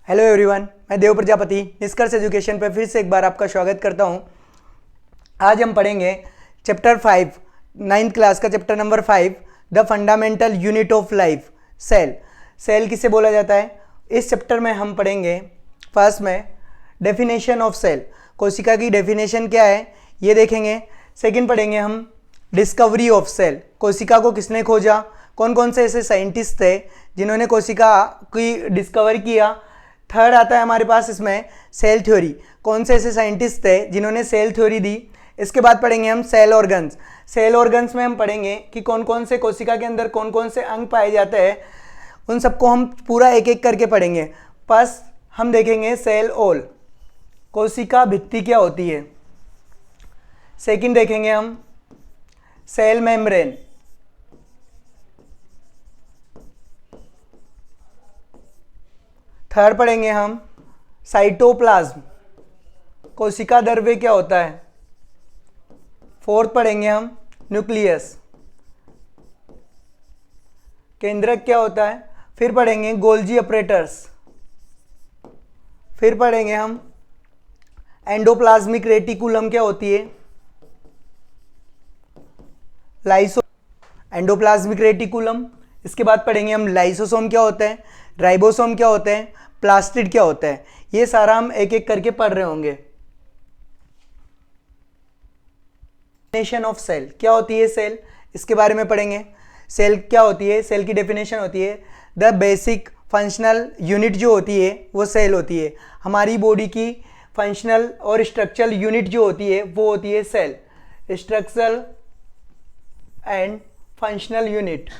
Hello everyone, मैं देव प्रजापति निष्कर्ष education पर फिर से एक बार आपका स्वागत करता हूं। आज हम पढ़ेंगे चैप्टर 5 9th क्लास का chapter number 5 the fundamental unit of life cell. Cell किसे बोला जाता है? इस चैप्टर में हम पढ़ेंगे फर्स्ट में डेफिनेशन ऑफ सेल, कोशिका की डेफिनेशन क्या है ये देखेंगे। सेकंड पढ़ेंगे हम डिस्कवरी ऑफ सेल, कोशिका को किसने खोजा, कौन कौन से ऐसे साइंटिस्ट थे जिन्होंने कोशिका की डिस्कवर किया। थर्ड आता है हमारे पास इसमें सेल थ्योरी, कौन से ऐसे साइंटिस्ट थे जिन्होंने सेल थ्योरी दी। इसके बाद पढ़ेंगे हम सेल ऑर्गन्स। सेल ऑर्गन्स में हम पढ़ेंगे कि कौन कौन से कोशिका के अंदर कौन कौन से अंग पाए जाते हैं, उन सबको हम पूरा एक एक करके पढ़ेंगे। फर्स्ट हम देखेंगे सेल वॉल, कोशिका भित्ति क्या होती है। सेकंड देखेंगे हम सेल मेम्ब्रेन। थर्ड पढ़ेंगे हम साइटोप्लाज्म, कोशिका द्रव्य क्या होता है। फोर्थ पढ़ेंगे हम न्यूक्लियस, केंद्रक क्या होता है। फिर पढ़ेंगे गोल्जी अपरेटर्स। फिर पढ़ेंगे हम एंडोप्लाज्मिक रेटिकुलम क्या होती है। Endoplasmic reticulum. इसके बाद पढ़ेंगे हम लाइसोसोम क्या होता है, राइबोसोम क्या होते हैं, प्लास्टिड क्या होता है। ये सारा हम एक एक करके पढ़ रहे होंगे। डेफिनेशन ऑफ सेल क्या होती है, सेल इसके बारे में पढ़ेंगे। सेल क्या होती है, सेल की डेफिनेशन होती है द बेसिक फंक्शनल यूनिट जो होती है वो सेल होती है। हमारी बॉडी की फंक्शनल और स्ट्रक्चरल यूनिट जो होती है वो होती है cell, structural and functional unit.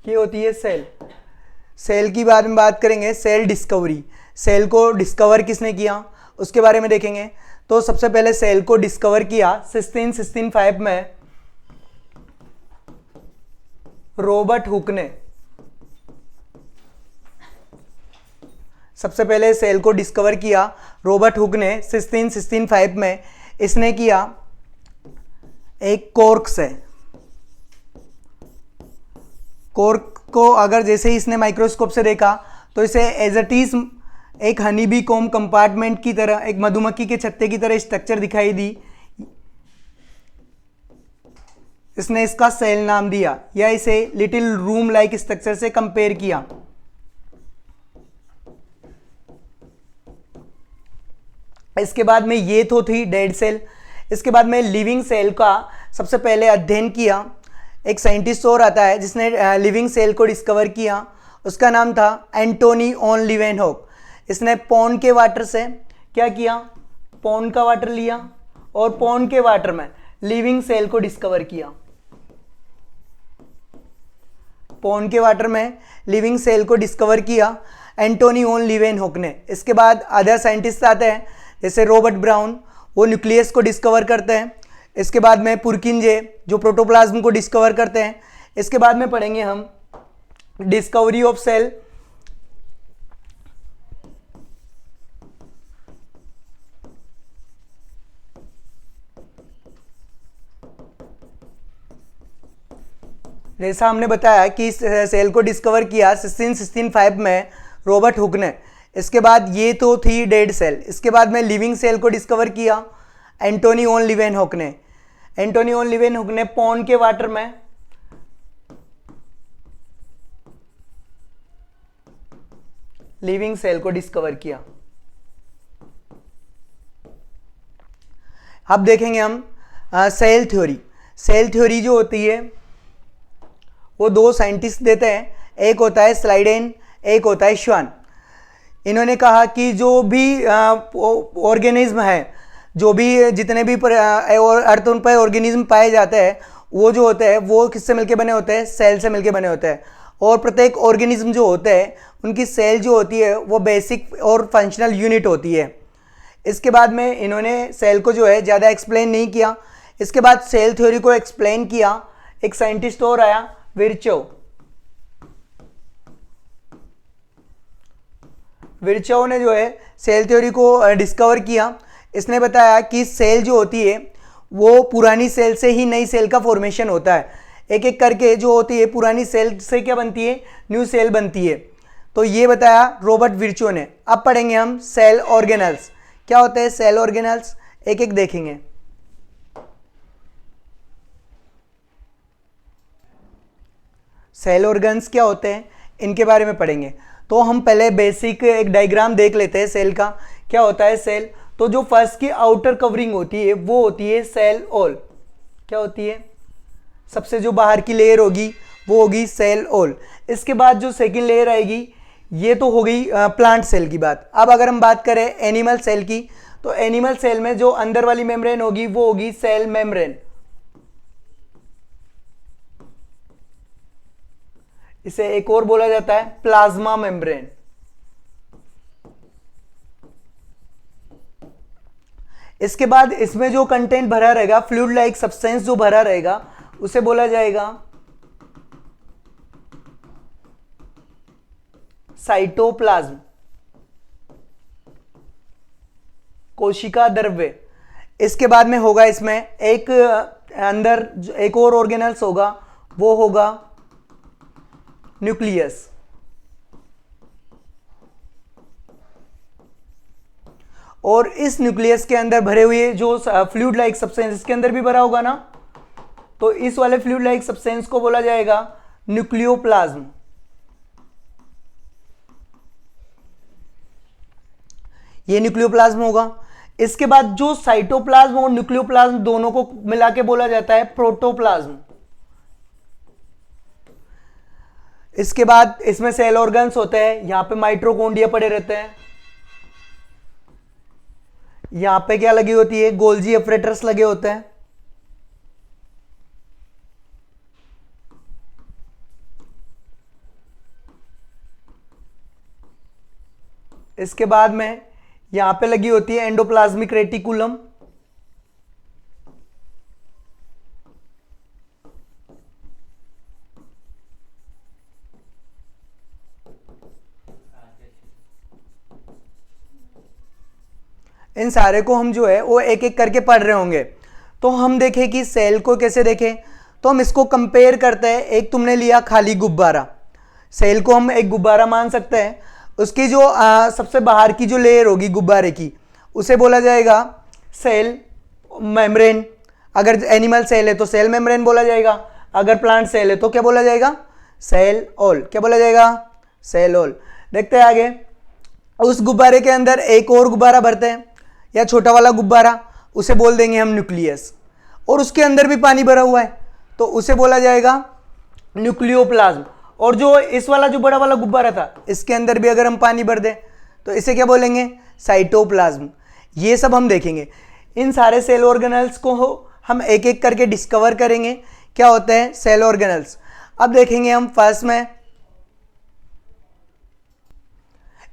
ये होती है सेल। सेल की बारे में बात करेंगे, सेल डिस्कवरी, सेल को डिस्कवर किसने किया उसके बारे में देखेंगे। तो सबसे पहले सेल को डिस्कवर किया 1665 में रॉबर्ट हुक ने। सबसे पहले सेल को डिस्कवर किया रॉबर्ट हुक ने 1665 में। इसने किया एक कॉर्क से। कॉर्क को अगर जैसे ही इसने माइक्रोस्कोप से देखा तो इसे एज इट इज एक हनी बी कॉम कंपार्टमेंट की तरह, एक मधुमक्खी के छत्ते की तरह स्ट्रक्चर दिखाई दी। इसने इसका सेल नाम दिया या इसे लिटिल रूम लाइक स्ट्रक्चर से कंपेयर किया। इसके बाद में ये तो थी डेड सेल। इसके बाद में लिविंग सेल का सबसे पहले अध्ययन किया एक साइंटिस्ट और आता है जिसने लिविंग सेल को डिस्कवर किया, उसका नाम था एंटोनी ऑन लीवेनहॉक। इसने पॉन्ड के वाटर से क्या किया, पॉन्ड का वाटर लिया और पॉन्ड के वाटर में लिविंग सेल को डिस्कवर किया। पॉन्ड के वाटर में लिविंग सेल को डिस्कवर किया एंटोनी ऑन लीवेनहॉक ने। इसके बाद अदर साइंटिस्ट आते हैं जैसे रॉबर्ट ब्राउन, वो न्यूक्लियस को डिस्कवर करते हैं। इसके बाद में पुरकिंजे जो प्रोटोप्लाज्म को डिस्कवर करते हैं। इसके बाद में पढ़ेंगे हम डिस्कवरी ऑफ सेल। जैसा हमने बताया कि सेल को डिस्कवर किया 1665 में रॉबर्ट हुक ने। इसके बाद ये तो थी डेड सेल। इसके बाद में लिविंग सेल को डिस्कवर किया एंटोनी ऑन लीवेनहॉक ने। एंटोनी ऑन लीवेनहॉक ने पॉन्ड के वाटर में लिविंग सेल को डिस्कवर किया। अब देखेंगे हम सेल थ्योरी। सेल थ्योरी जो होती है वो दो साइंटिस्ट देते हैं, एक होता है स्लाइडेन, एक होता है श्वान। इन्होंने कहा कि जो भी ऑर्गेनिज्म है, जो भी जितने भी अर्थ पर ऑर्गेनिज्म पाए जाते हैं वो जो होते हैं वो किससे मिलके बने होते हैं, सेल से मिलके बने होते हैं। और प्रत्येक ऑर्गेनिज्म जो होते हैं उनकी सेल जो होती है वो बेसिक और फंक्शनल यूनिट होती है। इसके बाद में इन्होंने सेल को जो है ज़्यादा एक्सप्लेन नहीं किया। इसके बाद सेल थ्योरी को एक्सप्लेन किया एक साइंटिस्ट और आया, विर्चोव। विर्चोव ने जो है सेल थ्योरी को डिस्कवर किया। इसने बताया कि सेल जो होती है वो पुरानी सेल से ही नई सेल का फॉर्मेशन होता है। एक एक करके जो होती है पुरानी सेल से क्या बनती है, न्यू सेल बनती है। तो ये बताया रॉबर्ट विर्चो ने। अब पढ़ेंगे हम सेल ऑर्गेनल्स। क्या होते हैं सेल ऑर्गेनल्स, एक एक देखेंगे। सेल ऑर्गन्स क्या होते हैं इनके बारे में पढ़ेंगे। तो हम पहले बेसिक एक डायग्राम देख लेते हैं सेल का। क्या होता है सेल, तो जो फर्स्ट की आउटर कवरिंग होती है वो होती है सेल ऑल। क्या होती है, सबसे जो बाहर की लेयर होगी वो होगी सेल ऑल। इसके बाद जो सेकंड लेयर आएगी ये तो हो गई प्लांट सेल की बात। अब अगर हम बात करें एनिमल सेल की, तो एनिमल सेल में जो अंदर वाली मेम्ब्रेन होगी वो होगी सेल मेम्ब्रेन। इसे एक और बोला जाता है प्लाज्मा मेम्ब्रेन। इसके बाद इसमें जो कंटेंट भरा रहेगा, फ्लूइड लाइक सब्सटेंस जो भरा रहेगा, उसे बोला जाएगा साइटोप्लाज्म, कोशिका द्रव्य। इसके बाद में होगा इसमें एक अंदर एक और ऑर्गेनल्स होगा, वो होगा न्यूक्लियस। और इस न्यूक्लियस के अंदर भरे हुए जो फ्लूइड लाइक सब्सटेंस इसके अंदर भी भरा होगा ना, तो इस वाले फ्लूइड लाइक सब्सटेंस को बोला जाएगा न्यूक्लियोप्लाज्म। ये न्यूक्लियोप्लाज्म होगा। इसके बाद जो साइटोप्लाज्म और न्यूक्लियोप्लाज्म दोनों को मिला के बोला जाता है प्रोटोप्लाज्म। इसके बाद इसमें सेल ऑर्गन्स होते हैं, यहां पे माइटोकॉन्ड्रिया पड़े रहते हैं। यहां पे क्या लगी होती है, गोल्जी एपरेटर्स लगे होते हैं। इसके बाद में यहां पे लगी होती है एंडोप्लाज्मिक रेटिकुलम। इन सारे को हम जो है वो एक एक करके पढ़ रहे होंगे। तो हम देखें कि सेल को कैसे देखें, तो हम इसको कंपेयर करते हैं। एक तुमने लिया खाली गुब्बारा, सेल को हम एक गुब्बारा मान सकते हैं। उसकी जो सबसे बाहर की जो लेयर होगी गुब्बारे की, उसे बोला जाएगा सेल मेम्ब्रेन। अगर एनिमल सेल है तो सेल मेम्ब्रेन बोला जाएगा, अगर प्लांट सेल है तो क्या बोला जाएगा, सेल ऑल। क्या बोला जाएगा, सेल ऑल। देखते हैं आगे। उस गुब्बारे के अंदर एक और गुब्बारा भरते हैं, या छोटा वाला गुब्बारा, उसे बोल देंगे हम न्यूक्लियस। और उसके अंदर भी पानी भरा हुआ है तो उसे बोला जाएगा न्यूक्लियोप्लाज्म। और जो इस वाला जो बड़ा वाला गुब्बारा था, इसके अंदर भी अगर हम पानी भर दें तो इसे क्या बोलेंगे, साइटोप्लाज्म। ये सब हम देखेंगे। इन सारे सेल ऑर्गेनल्स को हम एक एक करके डिस्कवर करेंगे क्या होते हैं सेल ऑर्गेनल्स। अब देखेंगे हम फर्स्ट में।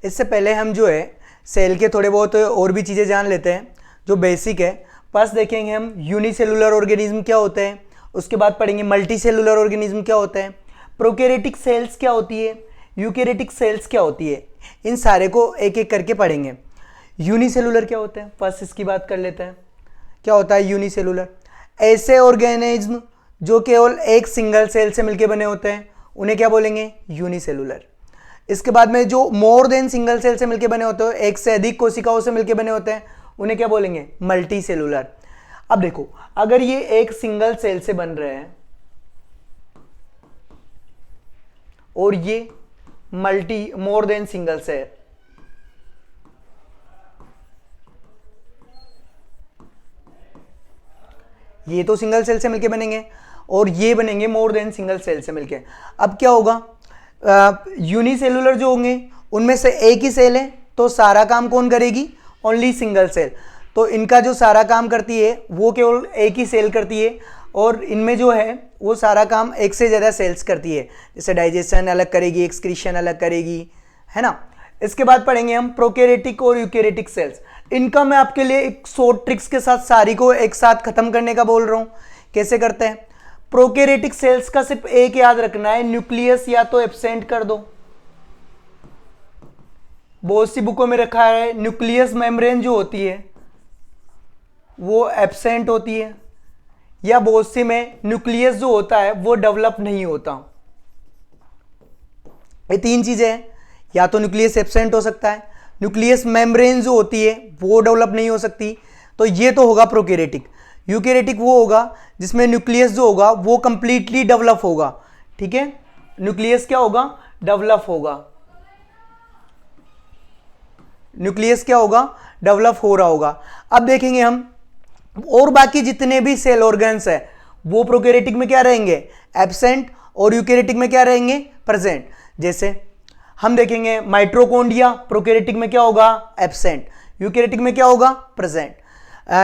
इससे पहले हम जो है सेल के थोड़े बहुत और भी चीज़ें जान लेते हैं जो बेसिक है। फर्स्ट देखेंगे हम यूनिसेलुलर ऑर्गेनिज्म क्या होते हैं, उसके बाद पढ़ेंगे मल्टी सेलुलर ऑर्गेनिज्म क्या होते हैं, प्रोकैरियोटिक सेल्स क्या होती है, यूकैरियोटिक सेल्स क्या होती है। इन सारे को एक एक करके पढ़ेंगे। यूनिसेलुलर क्या होते हैं, फर्स्ट इसकी बात कर लेते हैं। क्या होता है यूनिसेलुलर, ऐसे ऑर्गेनिज्म जो केवल एक सिंगल सेल से मिलकर बने होते हैं उन्हें क्या बोलेंगे, यूनिसेलुलर। इसके बाद में जो मोर देन सिंगल सेल से मिलकर बने होते हैं, एक से अधिक कोशिकाओं से मिलकर बने होते हैं, उन्हें क्या बोलेंगे, मल्टी सेलुलर। अब देखो, अगर ये एक सिंगल सेल से बन रहे हैं और ये multi more than single cell, ये तो सिंगल सेल से मिलके बनेंगे और ये बनेंगे मोर देन सिंगल सेल से मिलके। अब क्या होगा, यूनिसेलुलर जो होंगे उनमें से एक ही सेल है तो सारा काम कौन करेगी, ओनली सिंगल सेल। तो इनका जो सारा काम करती है वो केवल एक ही सेल करती है, और इनमें जो है वो सारा काम एक से ज़्यादा सेल्स करती है। जैसे डाइजेशन अलग करेगी, एक्सक्रीशन अलग करेगी, है ना। इसके बाद पढ़ेंगे हम प्रोकैरियोटिक और यूकैरियोटिक सेल्स। इनका मैं आपके लिए एक शॉर्ट ट्रिक्स के साथ सारी को एक साथ खत्म करने का बोल रहा हूँ। कैसे करते हैं, प्रोकैरियोटिक सेल्स का सिर्फ एक याद रखना है, न्यूक्लियस या तो एब्सेंट कर दो। बहुत सी बुकों में रखा है न्यूक्लियस मेम्ब्रेन जो होती है वो एब्सेंट होती है, या बहुत सी में न्यूक्लियस जो होता है वो डेवलप नहीं होता। ये तीन चीजें हैं, या तो न्यूक्लियस एब्सेंट हो सकता है, न्यूक्लियस मेम्ब्रेन जो होती है वो डेवलप नहीं हो सकती, तो ये तो होगा प्रोकैरियोटिक। यूकैरियोटिक वो होगा जिसमें न्यूक्लियस जो होगा वो कंप्लीटली डेवलप होगा, ठीक है, न्यूक्लियस क्या होगा, डेवलप होगा, न्यूक्लियस क्या होगा, डेवलप हो रहा होगा। अब देखेंगे हम और बाकी जितने भी सेल ऑर्गन्स है वो प्रोकैरियोटिक में क्या रहेंगे, एब्सेंट, और यूकैरियोटिक में क्या रहेंगे, प्रेजेंट। जैसे हम देखेंगे माइटोकॉन्ड्रिया प्रोकैरियोटिक में क्या होगा, एब्सेंट, यूकैरियोटिक में क्या होगा, प्रेजेंट।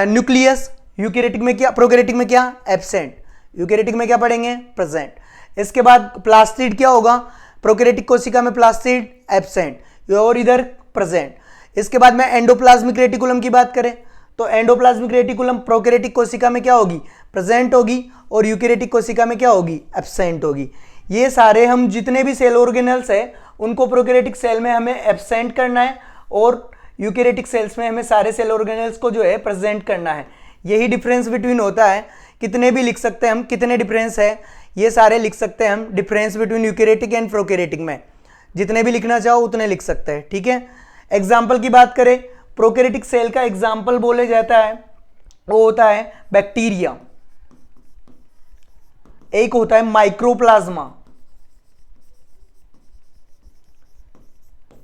न्यूक्लियस यूकैरियोटिक में क्या, प्रोकैरियोटिक में क्या, एब्सेंट, यूकैरियोटिक में क्या पढ़ेंगे, प्रेजेंट। इसके बाद प्लास्टिड क्या होगा, प्रोकैरियोटिक कोशिका में प्लास्टिड एब्सेंट और इधर प्रेजेंट। इसके बाद में एंडोप्लाज्मिक रेटिकुलम की बात करें तो एंडोप्लाज्मिक रेटिकुलम प्रोकैरियोटिक कोशिका में क्या होगी, प्रेजेंट होगी, और यूकैरियोटिक कोशिका में क्या होगी, एब्सेंट होगी। ये सारे हम जितने भी सेल ऑर्गेनल्स है उनको प्रोकैरियोटिक सेल में हमें एब्सेंट करना है, और यूकैरियोटिक सेल्स में हमें सारे सेल ऑर्गेनल्स को जो है प्रेजेंट करना है। यही डिफरेंस बिटवीन होता है, कितने भी लिख सकते हैं हम, कितने डिफरेंस है ये सारे लिख सकते हैं हम, difference between eukaryotic and prokaryotic में जितने भी लिखना चाहो उतने लिख सकते हैं, ठीक है। एग्जाम्पल की बात करें, प्रोकैरियोटिक सेल का एग्जाम्पल बोले जाता है वो होता है बैक्टीरिया, एक होता है माइक्रोप्लाज्मा।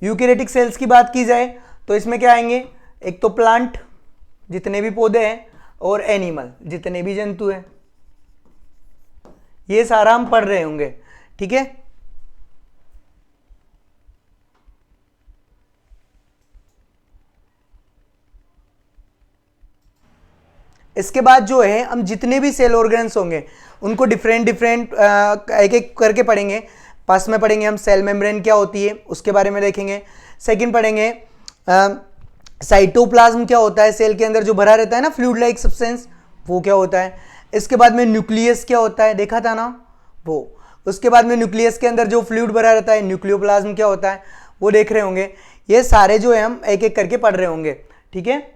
यूकैरियोटिक सेल्स की बात की जाए तो इसमें क्या आएंगे, एक तो प्लांट जितने भी पौधे हैं, और एनिमल जितने भी जंतु हैं, ये सारा हम पढ़ रहे होंगे, ठीक है। इसके बाद जो है हम जितने भी सेल ऑर्गन्स होंगे उनको डिफरेंट डिफरेंट एक एक करके पढ़ेंगे। फर्स्ट में पढ़ेंगे हम सेल मेम्ब्रेन क्या होती है उसके बारे में देखेंगे। सेकंड पढ़ेंगे साइटोप्लाज्म क्या होता है, सेल के अंदर जो भरा रहता है ना फ्लूइड लाइक सब्सटेंस, वो क्या होता है। इसके बाद में न्यूक्लियस क्या होता है, देखा था ना वो। उसके बाद में न्यूक्लियस के अंदर जो फ्लूइड भरा रहता है, न्यूक्लियोप्लाज्म क्या होता है वो देख रहे होंगे। ये सारे जो है हम एक एक करके पढ़ रहे होंगे, ठीक है।